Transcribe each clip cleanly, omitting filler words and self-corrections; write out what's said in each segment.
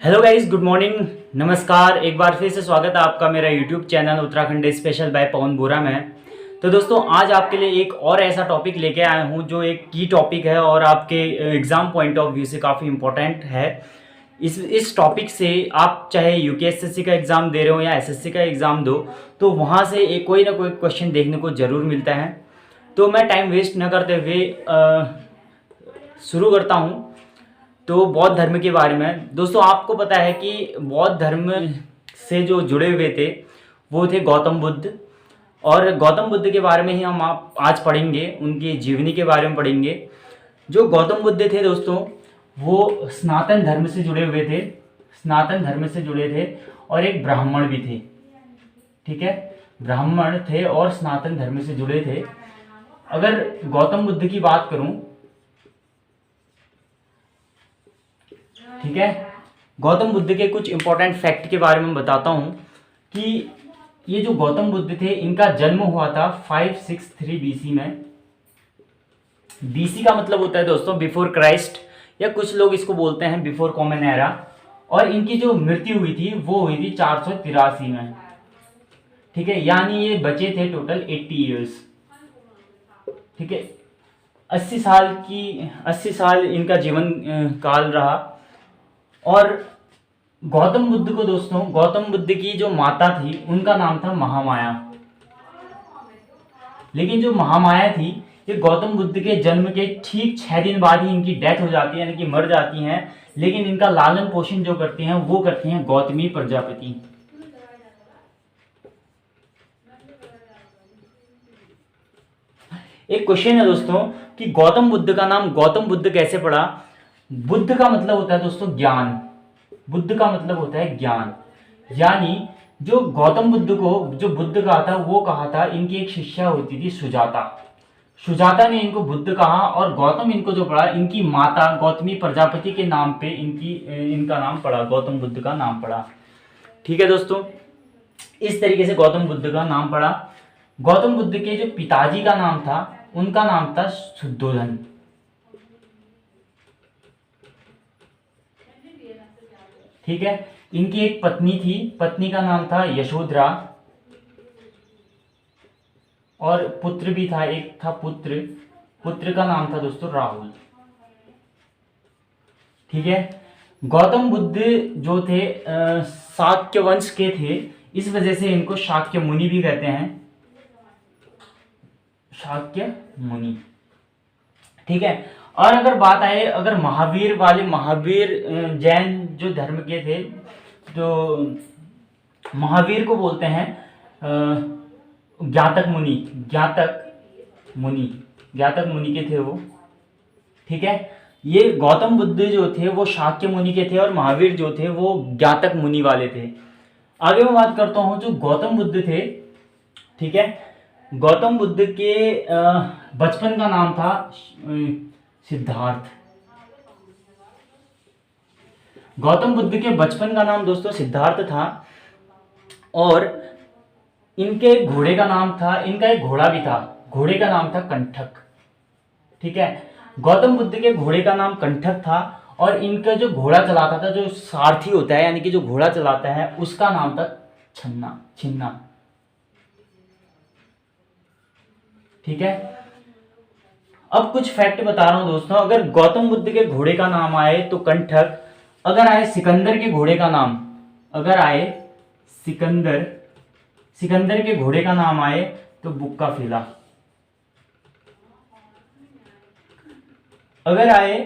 Hello guys, good morning, नमस्कार। एक बार फिर से स्वागत है आपका मेरा YouTube channel Uttarakhand special by Pawan Bora में। तो दोस्तों, आज आपके लिए एक और ऐसा टॉपिक लेके आया हूँ जो एक की टॉपिक है और आपके एग्ज़ाम पॉइंट ऑफ व्यू से काफ़ी इम्पोर्टेंट है। इस टॉपिक से आप चाहे यूकेएसएससी का एग्ज़ाम दे रहे हो या एसएससी का एग्ज़ाम दो, तो वहाँ से एक कोई ना कोई क्वेश्चन देखने को ज़रूर मिलता है। तो मैं टाइम वेस्ट न करते हुए शुरू करता हूँ। तो बौद्ध धर्म के बारे में दोस्तों, आपको पता है कि बौद्ध धर्म से जो जुड़े हुए थे वो थे गौतम बुद्ध। और गौतम बुद्ध के बारे में ही हम आप आज पढ़ेंगे, उनकी जीवनी के बारे में पढ़ेंगे। जो गौतम बुद्ध थे दोस्तों, वो सनातन धर्म से जुड़े हुए थे, सनातन धर्म से जुड़े थे और एक ब्राह्मण भी थे। ठीक है, ब्राह्मण थे और सनातन धर्म से जुड़े थे। अगर गौतम बुद्ध की बात करूं, ठीक है, गौतम बुद्ध के कुछ इंपॉर्टेंट फैक्ट के बारे में बताता हूं कि ये जो गौतम बुद्ध थे, इनका जन्म हुआ था 563 बीसी में। बीसी का मतलब होता है दोस्तों बिफोर क्राइस्ट, या कुछ लोग इसको बोलते हैं बिफोर कॉमन एरा। और इनकी जो मृत्यु हुई थी वो हुई थी 483 में। ठीक है, यानी ये बचे थे टोटल 80 ईयर्स। ठीक है, 80 साल इनका जीवन काल रहा। और गौतम बुद्ध को दोस्तों, गौतम बुद्ध की जो माता थी उनका नाम था महामाया। लेकिन जो महामाया थी, ये गौतम बुद्ध के जन्म के ठीक 6 दिन बाद ही इनकी डेथ हो जाती है, यानी कि मर जाती हैं। लेकिन इनका लालन पोषण जो करती हैं वो करती हैं गौतमी प्रजापति। एक क्वेश्चन है दोस्तों कि गौतम बुद्ध का नाम गौतम बुद्ध कैसे पड़ा। बुद्ध का मतलब होता है दोस्तों ज्ञान। बुद्ध का मतलब होता है ज्ञान। यानी जो गौतम बुद्ध को जो बुद्ध कहा था, वो कहा था, इनकी एक शिष्या होती थी सुजाता। सुजाता ने इनको बुद्ध कहा और गौतम इनको जो पढ़ा, इनकी माता गौतमी प्रजापति के नाम पे इनका नाम पड़ा, गौतम बुद्ध का नाम पड़ा। ठीक है दोस्तों, इस तरीके से गौतम बुद्ध का नाम पड़ा। गौतम बुद्ध के जो पिताजी का नाम था, उनका नाम था शुद्धोधन। ठीक है, इनकी एक पत्नी थी, पत्नी का नाम था यशोधरा। और पुत्र भी था, एक था पुत्र, पुत्र का नाम था दोस्तों राहुल। ठीक है, गौतम बुद्ध जो थे शाक्य वंश के थे, इस वजह से इनको शाक्य मुनि भी कहते हैं, शाक्य मुनि। ठीक है, और अगर बात आए, अगर महावीर जैन जो धर्म के थे, तो महावीर को बोलते हैं ज्ञातक मुनि, ज्ञातक मुनि के थे वो। ठीक है, ये गौतम बुद्ध जो थे वो शाक्य मुनि के थे और महावीर जो थे वो ज्ञातक मुनि वाले थे। आगे मैं बात करता हूं जो गौतम बुद्ध थे। ठीक है, गौतम बुद्ध के बचपन का नाम था सिद्धार्थ। गौतम बुद्ध के बचपन का नाम दोस्तों सिद्धार्थ था। और इनके घोड़े का नाम था, इनका एक घोड़ा भी था, घोड़े का नाम था कंठक। ठीक है, गौतम बुद्ध के घोड़े का नाम कंठक था और इनका जो घोड़ा चलाता था, जो सारथी होता है यानी कि जो घोड़ा चलाता है, उसका नाम था छिन्ना। ठीक है, अब कुछ फैक्ट बता रहा हूं दोस्तों। अगर गौतम बुद्ध के घोड़े का नाम आए तो कंठक, अगर आए सिकंदर के घोड़े का नाम, अगर आए सिकंदर के घोड़े का नाम आए तो बुक्का फीला। अगर आए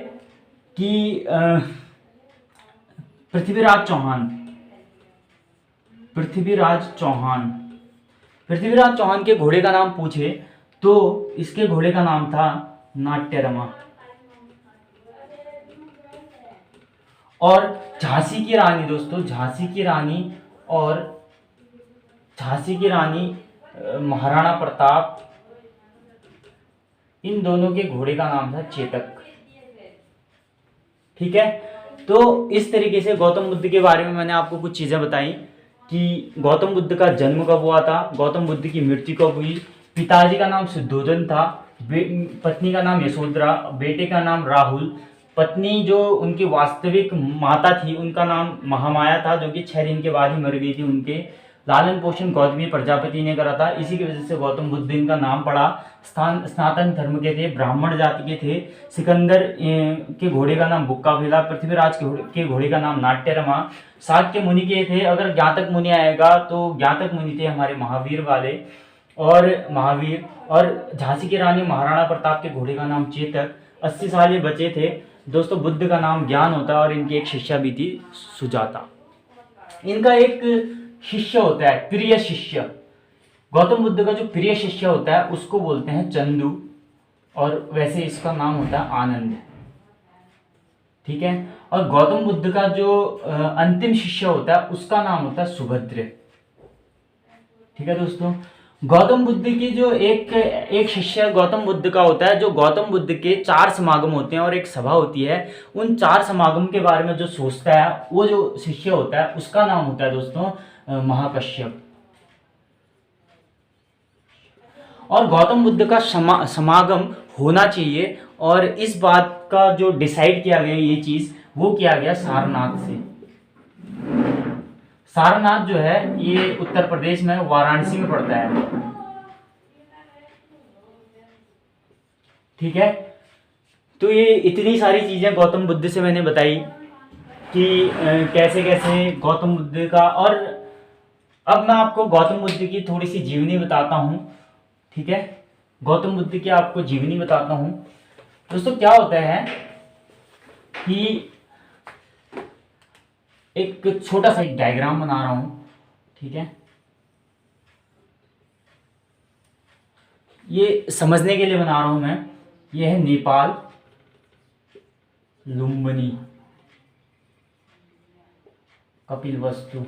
कि पृथ्वीराज चौहान के घोड़े का नाम पूछे तो इसके घोड़े का नाम था नाट्यरमा। और झांसी की रानी दोस्तों, झांसी की रानी महाराणा प्रताप, इन दोनों के घोड़े का नाम था चेतक। ठीक है, तो इस तरीके से गौतम बुद्ध के बारे में मैंने आपको कुछ चीजें बताई कि गौतम बुद्ध का जन्म कब हुआ था, गौतम बुद्ध की मृत्यु कब हुई, पिताजी का नाम शुद्धोधन था, पत्नी का नाम यशोधरा, बेटे का नाम राहुल, पत्नी जो उनकी वास्तविक माता थी उनका नाम महामाया था, जो कि 6 दिन के बाद ही मर गई थी। उनके लालन पोषण गौतमी प्रजापति ने करा था। इसी की वजह से गौतम बुद्ध इनका नाम पड़ा। सनातन धर्म के थे, ब्राह्मण जाति के थे। सिकंदर के घोड़े का नाम बुक्काफिला, पृथ्वीराज के घोड़े का नाम नाट्यरमा, शाक्य मुनि के थे। अगर ज्ञातक मुनि आएगा तो ज्ञातक मुनि थे हमारे महावीर वाले और महावीर। और झांसी की रानी महाराणा प्रताप के घोड़े का नाम चेतक। 80 साल ये बचे थे दोस्तों। बुद्ध का नाम ज्ञान होता है और इनकी एक शिष्या भी थी, सुजाता। इनका एक शिष्य होता है, प्रिय शिष्य। गौतम बुद्ध का जो प्रिय शिष्य होता है उसको बोलते हैं चंदू, और वैसे इसका नाम होता है आनंद। ठीक है। और गौतम बुद्ध का जो अंतिम शिष्य होता है उसका नाम होता है सुभद्र। ठीक है दोस्तों। गौतम बुद्ध की जो एक शिष्य गौतम बुद्ध का होता है, जो गौतम बुद्ध के 4 समागम होते हैं और एक सभा होती है। उन 4 समागम के बारे में जो सोचता है वो जो शिष्य होता है उसका नाम होता है दोस्तों महाकश्यप। और गौतम बुद्ध का समागम होना चाहिए, और इस बात का जो डिसाइड किया गया ये चीज, वो किया गया सारनाथ से। सारनाथ जो है ये उत्तर प्रदेश में वाराणसी में पड़ता है। ठीक है। तो ये इतनी सारी चीजें गौतम बुद्ध से मैंने बताई कि कैसे कैसे गौतम बुद्ध का। और अब मैं आपको गौतम बुद्ध की थोड़ी सी जीवनी बताता हूँ। ठीक है। गौतम बुद्ध की आपको जीवनी बताता हूँ दोस्तों। क्या होता है कि एक छोटा सा डायग्राम बना रहा हूं। ठीक है। ये समझने के लिए बना रहा हूं मैं। ये है नेपाल, लुम्बिनी, कपिलवस्तु।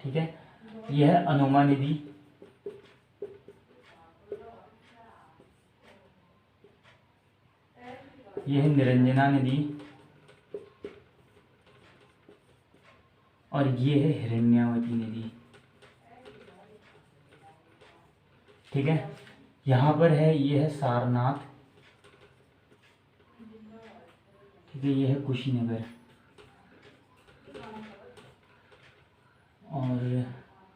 ठीक है। यह है अनोमा नदी, यह है निरंजना नदी, और ये है हिरण्यावती नदी। ठीक है। यहाँ पर है, ये है सारनाथ। ठीक है। ये है कुशीनगर, और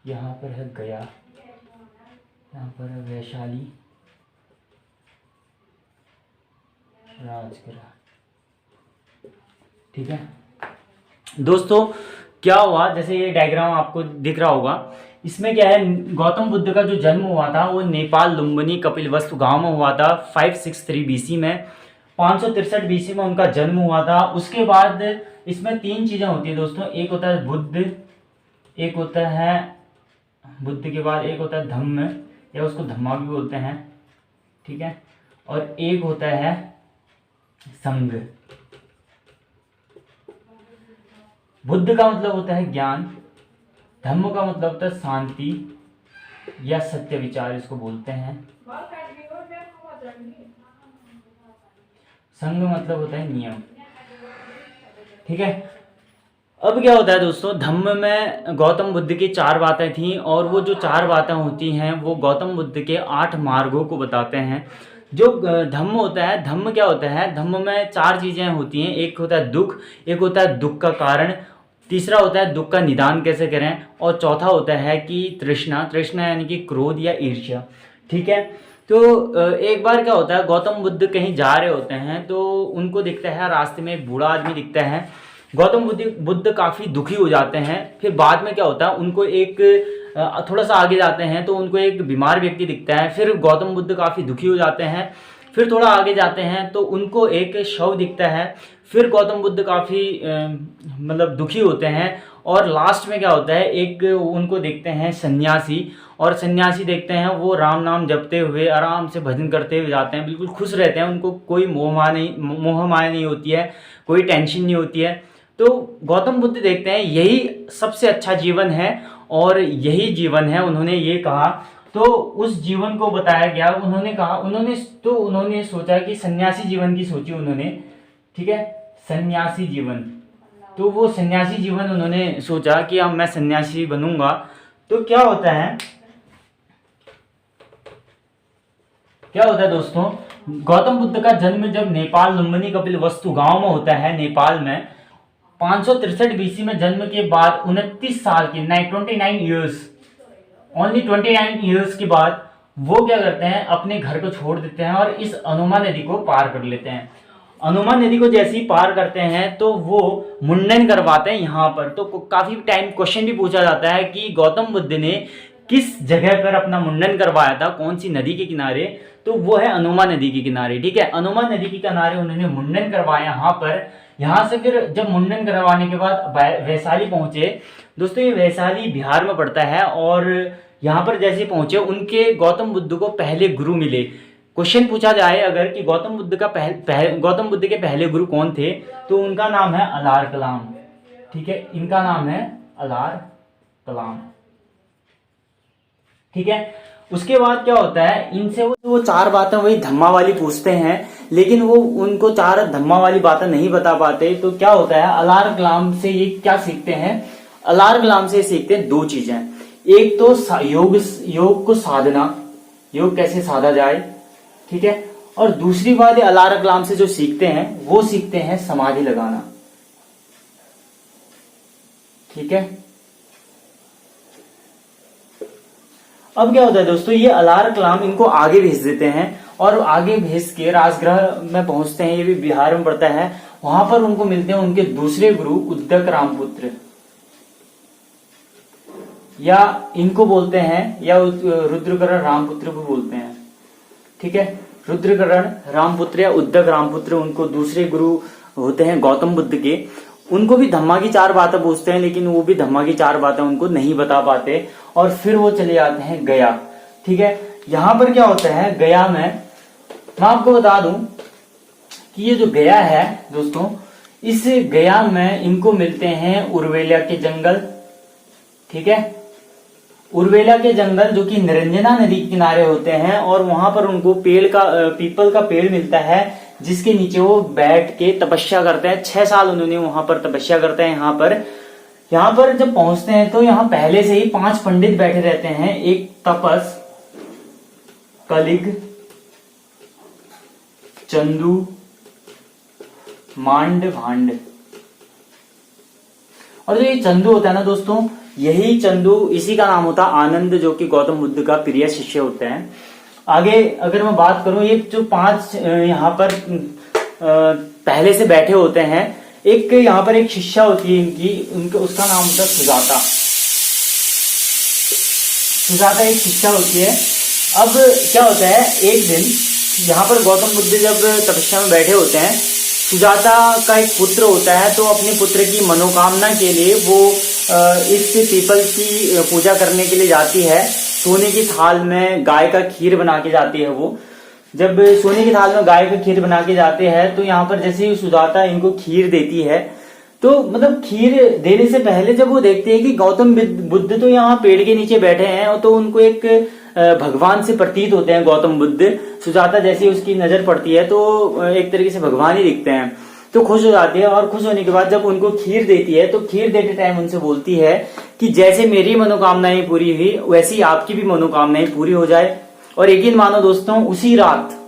यहाँ पर है गया, यहाँ पर है वैशाली, राजगढ़। ठीक है दोस्तों। क्या हुआ, जैसे ये डायग्राम आपको दिख रहा होगा, इसमें क्या है, गौतम बुद्ध का जो जन्म हुआ था वो नेपाल लुम्बिनी कपिलवस्तु गांव में हुआ था 563 बीसी में। 563 बीसी में उनका जन्म हुआ था। उसके बाद इसमें 3 चीजें होती है दोस्तों। एक होता है बुद्ध, एक होता है बुद्ध के बाद एक होता है धम्म, या उसको धम्मा भी बोलते हैं। ठीक है। और एक होता है संघ। बुद्ध का मतलब होता है ज्ञान, धम्म का मतलब होता है शांति या सत्य विचार, इसको बोलते हैं। संघ मतलब होता है नियम। ठीक है। अब क्या होता है दोस्तों, धम्म में गौतम बुद्ध की 4 बातें थीं, और वो जो 4 बातें होती हैं वो गौतम बुद्ध के 8 मार्गों को बताते हैं। जो धम्म होता है, धम्म क्या होता है, धम्म में 4 चीजें होती हैं। एक होता है दुख, एक होता है दुख का कारण, तीसरा होता है दुख का निदान कैसे करें, और चौथा होता है कि तृष्णा, तृष्णा यानी कि क्रोध या ईर्ष्या। ठीक है। तो एक बार क्या होता है, गौतम बुद्ध कहीं जा रहे होते हैं तो उनको दिखता है रास्ते में एक बूढ़ा आदमी दिखता है। गौतम बुद्ध काफ़ी दुखी हो जाते हैं। फिर बाद में क्या होता है, उनको एक थोड़ा सा आगे जाते हैं तो उनको एक बीमार व्यक्ति दिखता है। फिर गौतम बुद्ध काफ़ी दुखी हो जाते हैं। फिर थोड़ा आगे जाते हैं तो उनको एक शव दिखता है। फिर गौतम बुद्ध काफ़ी मतलब दुखी होते हैं। और लास्ट में क्या होता है, एक उनको देखते हैं सन्यासी, और सन्यासी देखते हैं वो राम नाम जपते हुए आराम से भजन करते हुए जाते हैं, बिल्कुल खुश रहते हैं। उनको कोई मोह माया नहीं होती है, कोई टेंशन नहीं होती है। तो गौतम बुद्ध देखते हैं यही सबसे अच्छा जीवन है और यही जीवन है, उन्होंने ये कहा। तो उस जीवन को बताया गया। उन्होंने सोचा कि सन्यासी जीवन की सोची उन्होंने। ठीक है। सन्यासी जीवन, तो वो सन्यासी जीवन उन्होंने सोचा कि अब मैं सन्यासी बनूंगा। तो क्या होता है दोस्तों गौतम बुद्ध का जन्म जब नेपाल लुम्बिनी कपिलवस्तु गांव में होता है नेपाल में 563 बीसी में जन्म के बाद 29 साल की 29 ईयर्स ओनली 29 ईयर्स के बाद वो क्या करते हैं, अपने घर को छोड़ देते हैं और इस अनुमा नदी को पार कर लेते हैं। अनुमा नदी को जैसे ही पार करते हैं तो वो मुंडन करवाते हैं यहाँ पर। तो काफी टाइम क्वेश्चन भी पूछा जाता है कि गौतम बुद्ध ने किस जगह पर अपना मुंडन करवाया था, कौन सी नदी के किनारे, तो वो है अनुमा नदी के किनारे। ठीक है, अनुमा नदी के किनारे उन्होंने मुंडन करवाया यहाँ पर। यहाँ से फिर जब मुंडन करवाने के बाद वैशाली पहुंचे दोस्तों, ये वैशाली बिहार में पड़ता है, और यहाँ पर जैसे पहुंचे उनके गौतम बुद्ध को पहले गुरु मिले। क्वेश्चन पूछा जाए अगर कि गौतम बुद्ध के पहले गुरु कौन थे, तो उनका नाम है अलार कलाम। ठीक है, इनका नाम है अलार कलाम। ठीक है, उसके बाद क्या होता है, इनसे वो चार बातें वही धम्मा वाली पूछते हैं, लेकिन वो उनको चार धम्मा वाली बातें नहीं बता पाते। तो क्या होता है, अलार कलाम से ये क्या सीखते हैं, अलार कलाम से सीखते हैं दो चीजें। एक तो योग को साधना, योग कैसे साधा जाए। ठीक है, और दूसरी बात अलार कलाम से जो सीखते हैं वो सीखते हैं समाधि लगाना। ठीक है, अब क्या होता है दोस्तों, ये अलार कलाम इनको आगे भेज देते हैं, और आगे भेज के राजगृह में पहुंचते हैं, ये भी बिहार में पड़ता है। वहां पर उनको मिलते हैं उनके दूसरे गुरु उद्दक रामपुत्र, या इनको बोलते हैं, या रुद्रकरण रामपुत्र भी बोलते हैं। ठीक है, रुद्रकरण रामपुत्र या उद्दक रामपुत्र उनको दूसरे गुरु होते हैं गौतम बुद्ध के। उनको भी धम्मा की चार बातें पूछते हैं, लेकिन वो भी धम्मा की चार बातें उनको नहीं बता पाते, और फिर वो चले जाते हैं गया। ठीक है, यहां पर क्या होता है, गया में मैं आपको बता दूं कि ये जो गया है दोस्तों, इस गया में इनको मिलते हैं उर्वेला के जंगल। ठीक है, उर्वेला के जंगल जो कि निरंजना नदी के किनारे होते हैं, और वहां पर उनको पीपल का पेड़ मिलता है, जिसके नीचे वो बैठ के तपस्या करते हैं। 6 साल उन्होंने वहां पर तपस्या करते हैं। यहाँ पर जब पहुंचते हैं तो यहाँ पहले से ही 5 पंडित बैठे रहते हैं, एक तपस, कलिग, चंदू, मांड, भांड। और जो ये चंदू होता है ना दोस्तों, यही चंदू, इसी का नाम होता है आनंद, जो कि गौतम बुद्ध का प्रिय शिष्य होते हैं। आगे अगर मैं बात करूं, ये जो 5 यहाँ पर पहले से बैठे होते हैं, एक यहाँ पर एक शिष्य होती है इनकी, उसका नाम होता है सुजाता। सुजाता एक शिष्य होती है। अब क्या होता है, एक दिन यहाँ पर गौतम बुद्ध जब तपस्या में बैठे होते हैं, सुजाता का एक पुत्र होता है, तो अपने पुत्र की मनोकामना के लिए वो इस पीपल की पूजा करने के लिए जाती है। सोने की थाल में गाय का खीर बना के जाती है। वो जब सोने की थाल में गाय का खीर बना के जाते हैं, तो यहाँ पर जैसे ही सुजाता इनको खीर देती है, तो मतलब खीर देने से पहले जब वो देखते हैं कि गौतम बुद्ध तो यहाँ पेड़ के नीचे बैठे हैं, तो उनको एक भगवान से प्रतीत होते हैं गौतम बुद्ध। सुजाता जैसे उसकी नजर पड़ती है तो एक तरीके से भगवान ही दिखते हैं, तो खुश हो जाती है। और खुश होने के बाद जब उनको खीर देती है, तो खीर देते टाइम उनसे बोलती है कि जैसे मेरी मनोकामनाएं पूरी हुई, वैसी आपकी भी मनोकामनाएं पूरी हो जाए। और यकीन मानो दोस्तों, उसी रात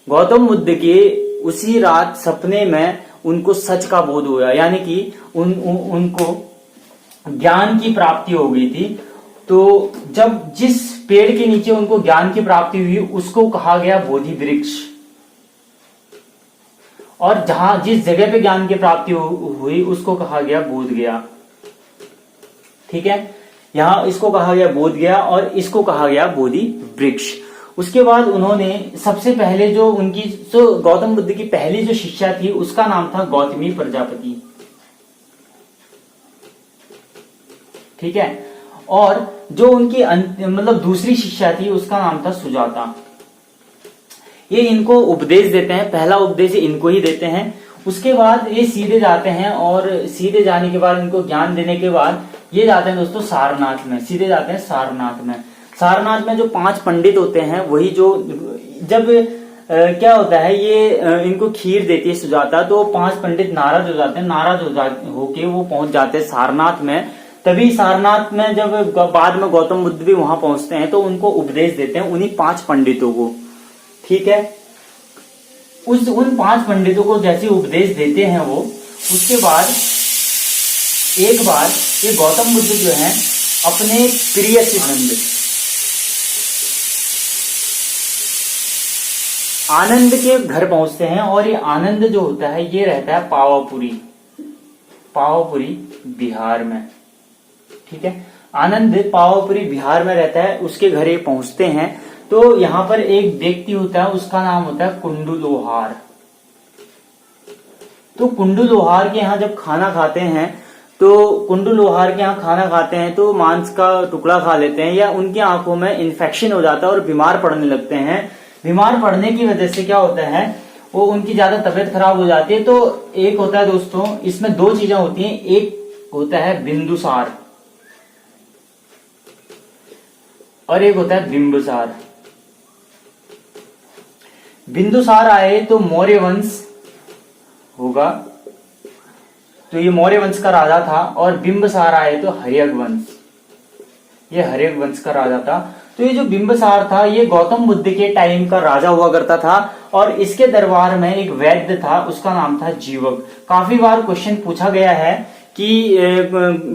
गौतम बुद्ध के उसी रात सपने में उनको सच का बोध हुआ, यानी कि उनको ज्ञान की प्राप्ति हो गई थी। तो जब जिस पेड़ के नीचे उनको ज्ञान की प्राप्ति हुई, उसको कहा गया बोधि वृक्ष, और जिस जगह पे ज्ञान की प्राप्ति हुई उसको कहा गया बोध गया। ठीक है, यहाँ इसको कहा गया बोध गया, और इसको कहा गया बोधि वृक्ष। उसके बाद उन्होंने सबसे पहले जो उनकी गौतम बुद्ध की पहली जो शिष्या थी, उसका नाम था गौतमी प्रजापति। ठीक है, और जो उनकी मतलब दूसरी शिष्या थी, उसका नाम था सुजाता। ये इनको उपदेश देते हैं, पहला उपदेश इनको ही देते हैं। उसके बाद ये सीधे जाते हैं, और सीधे जाने के बाद इनको ज्ञान देने के बाद ये जाते हैं दोस्तों सारनाथ में, सीधे जाते हैं सारनाथ में। सारनाथ में जो 5 पंडित होते हैं, वही जो जब क्या होता है, ये इनको खीर देती है सुजाता, तो 5 पंडित नाराज हो जाते हैं। नाराज होके वो पहुंच जाते हैं सारनाथ में। तभी सारनाथ में जब बाद में गौतम बुद्ध भी वहां पहुंचते हैं, तो उनको उपदेश देते हैं उन्हीं 5 पंडितों को। ठीक है, उन 5 पंडितों को जैसे उपदेश देते हैं वो, उसके बाद एक बार ये गौतम बुद्ध जो है अपने प्रिय नंद आनंद के घर पहुंचते हैं। और ये आनंद जो होता है ये रहता है पावापुरी बिहार में। ठीक है, आनंद पावापुरी बिहार में रहता है, उसके घर ये पहुंचते हैं। तो यहाँ पर एक व्यक्ति होता है, उसका नाम होता है कुंडू लोहार। तो कुंडू लोहार के यहाँ जब खाना खाते हैं, तो कुंडू लोहार के यहाँ खाना खाते हैं तो मांस का टुकड़ा खा लेते हैं, या उनकी आंखों में इन्फेक्शन हो जाता है और बीमार पड़ने लगते हैं। बीमार पड़ने की वजह से क्या होता है, वो उनकी ज्यादा तबीयत खराब हो जाती है। तो एक होता है दोस्तों, इसमें 2 चीजें होती हैं, एक होता है बिंदुसार और एक होता है बिंबसार। बिंदुसार आए तो मौर्य वंश होगा, तो ये मौर्य वंश का राजा था। और बिंबसार आए तो हर्यक वंश, ये हर्यक वंश का राजा था। तो ये जो बिंबसार था ये गौतम बुद्ध के टाइम का राजा हुआ करता था, और इसके दरबार में एक वैद्य था, उसका नाम था जीवक। काफी बार क्वेश्चन पूछा गया है कि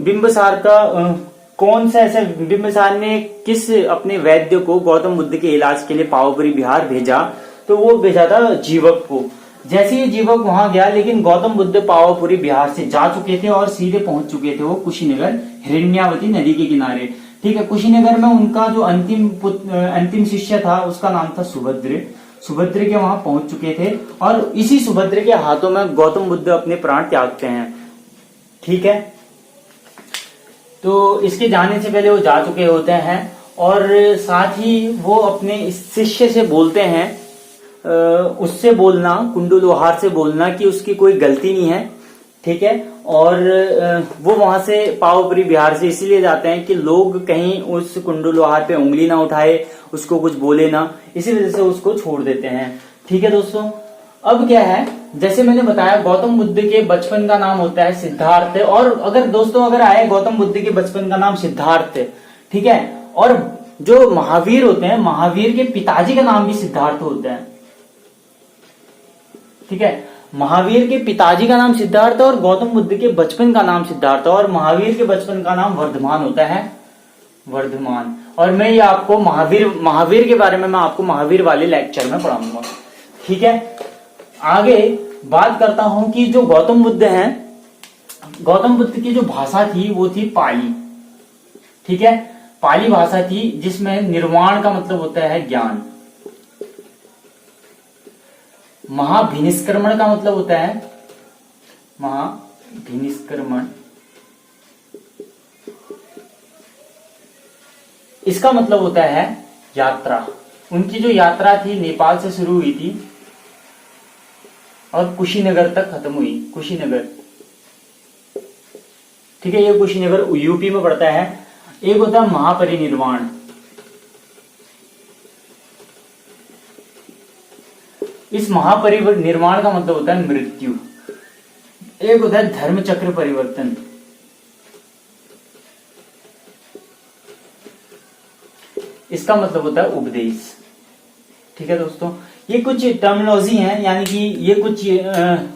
बिंबसार का कौन सा ऐसा, बिंबसार ने किस अपने वैद्य को गौतम बुद्ध के इलाज के लिए पावापुरी बिहार भेजा, तो वो भेजा था जीवक को। जैसे ही जीवक वहां गया, लेकिन गौतम बुद्ध पावापुरी बिहार से जा चुके थे और सीधे पहुंच चुके थे वो कुशीनगर, हिरण्यावती नदी के किनारे। ठीक है, कुशीनगर में उनका जो अंतिम शिष्य था उसका नाम था सुभद्र के वहां पहुंच चुके थे, और इसी सुभद्र के हाथों में गौतम बुद्ध अपने प्राण त्यागते हैं। ठीक है, तो इसके जाने से पहले वो जा चुके होते हैं, और साथ ही वो अपने शिष्य से बोलते हैं, उससे बोलना, कुंडू लोहार से बोलना कि उसकी कोई गलती नहीं है। ठीक है, और वो वहां से पावापुरी बिहार से इसीलिए जाते हैं कि लोग कहीं उस कुंडू लोहार पे उंगली ना उठाए, उसको कुछ बोले ना, इसी वजह से उसको छोड़ देते हैं। ठीक है दोस्तों, अब क्या है, जैसे मैंने बताया गौतम बुद्ध के बचपन का नाम होता है सिद्धार्थ। और अगर आए गौतम बुद्ध के बचपन का नाम सिद्धार्थ, ठीक है, और जो महावीर होते हैं, महावीर के पिताजी का नाम भी सिद्धार्थ होता है। ठीक है, महावीर के पिताजी का नाम सिद्धार्थ और गौतम बुद्ध के बचपन का नाम सिद्धार्थ, और महावीर के बचपन का नाम वर्धमान होता है, वर्धमान। और मैं ये आपको महावीर के बारे में मैं आपको महावीर वाले लेक्चर में पढ़ाऊंगा। ठीक है, आगे बात करता हूं कि जो गौतम बुद्ध हैं, गौतम बुद्ध की जो भाषा थी वो थी पाली। ठीक है, पाली भाषा थी, जिसमें निर्वाण का मतलब होता है ज्ञान, महाभिनिष्क्रमण का मतलब होता है, महाभिनिष्क्रमण इसका मतलब होता है यात्रा। उनकी जो यात्रा थी नेपाल से शुरू हुई थी और कुशीनगर तक खत्म हुई, कुशीनगर। ठीक है, ये कुशीनगर यूपी में पड़ता है। एक होता है महापरिनिर्वाण, इस महापरिनिर्वाण का मतलब होता है मृत्यु। एक होता है धर्म चक्र परिवर्तन, इसका मतलब होता है उपदेश। ठीक है दोस्तों, ये कुछ टर्मिनोलॉजी है, यानी कि ये कुछ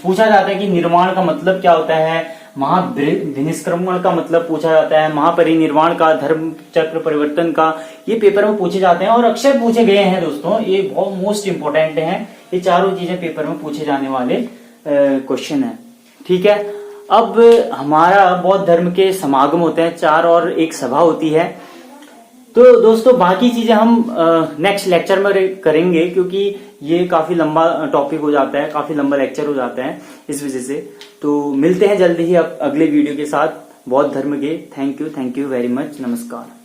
पूछा जाता है कि निर्माण का मतलब क्या होता है, महाभिनिष्क्रमण का मतलब पूछा जाता है, महापरिनिर्वाण का, धर्म चक्र परिवर्तन का, ये पेपर में पूछे जाते हैं और अक्सर पूछे गए हैं दोस्तों। ये बहुत मोस्ट इंपोर्टेंट है, ये चारों चीजें पेपर में पूछे जाने वाले क्वेश्चन है। ठीक है, अब हमारा बौद्ध धर्म के समागम होते हैं 4 और एक सभा होती है। तो दोस्तों बाकी चीजें हम नेक्स्ट लेक्चर में करेंगे, क्योंकि ये काफी लंबा टॉपिक हो जाता है, काफी लंबा लेक्चर हो जाता है इस वजह से। तो मिलते हैं जल्दी ही अगले वीडियो के साथ बौद्ध धर्म के। थैंक यू वेरी मच, नमस्कार।